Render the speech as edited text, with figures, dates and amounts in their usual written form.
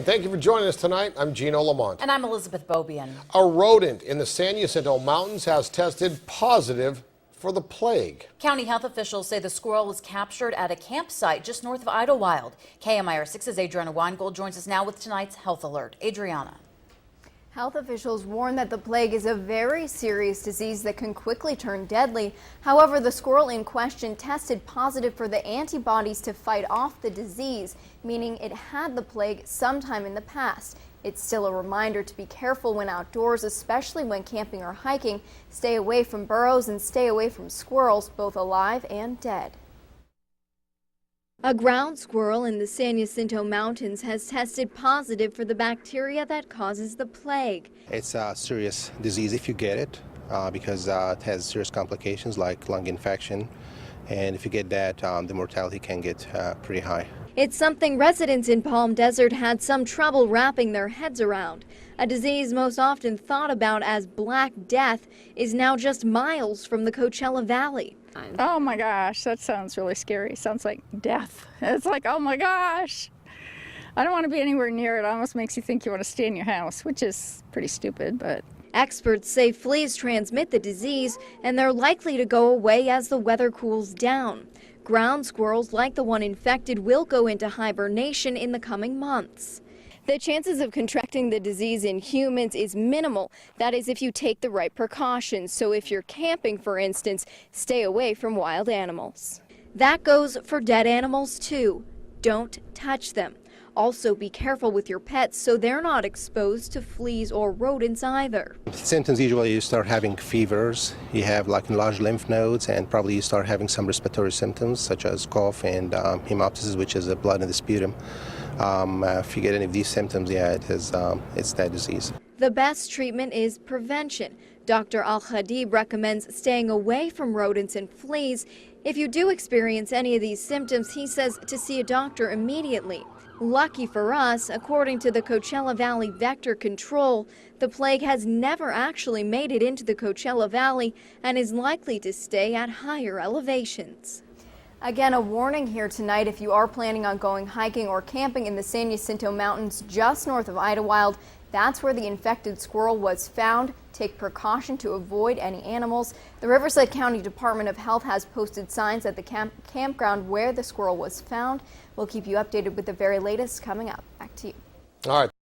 Thank you for joining us tonight. I'm Gino Lamont. And I'm Elizabeth Bobian. A rodent in the San Jacinto Mountains has tested positive for the plague. County health officials say the squirrel was captured at a campsite just north of Idyllwild. KMIR-6's Adriana Weingold joins us now with tonight's health alert. Adriana. Health officials warn that the plague is a very serious disease that can quickly turn deadly. However, the squirrel in question tested positive for the antibodies to fight off the disease, meaning it had the plague sometime in the past. It's still a reminder to be careful when outdoors, especially when camping or hiking. Stay away from burrows and stay away from squirrels, both alive and dead. A ground squirrel in the San Jacinto Mountains has tested positive for the bacteria that causes the plague. It's a serious disease if you get it because it has serious complications like lung infection, and if you get that, the mortality can get pretty high. It's something residents in Palm Desert had some trouble wrapping their heads around. A disease most often thought about as Black Death is now just miles from the Coachella Valley. Oh my gosh, that sounds really scary. Sounds like death. It's like, oh my gosh. I don't want to be anywhere near it. It almost makes you think you want to stay in your house, which is pretty stupid, but. Experts say fleas transmit the disease and they're likely to go away as the weather cools down. Ground squirrels like the one infected will go into hibernation in the coming months. The chances of contracting the disease in humans is minimal. That is if you take the right precautions. So if you're camping, for instance, stay away from wild animals. That goes for dead animals too. Don't touch them. Also be careful with your pets so they're not exposed to fleas or rodents either. Symptoms usually you start having fevers, you have like enlarged lymph nodes, and probably you start having some respiratory symptoms such as cough and hemoptysis, which is blood in the sputum. If you get any of these symptoms, yeah, it's that disease. The best treatment is prevention. Dr. Al-Khadib recommends staying away from rodents and fleas. If you do experience any of these symptoms, he says to see a doctor immediately. Lucky for us, according to the Coachella Valley Vector Control, the plague has never actually made it into the Coachella Valley and is likely to stay at higher elevations. Again, a warning here tonight if you are planning on going hiking or camping in the San Jacinto Mountains just north of Idyllwild. That's where the infected squirrel was found. Take precaution to avoid any animals. The Riverside County Department of Health has posted signs at the campground where the squirrel was found. We'll keep you updated with the very latest coming up. Back to you. All right.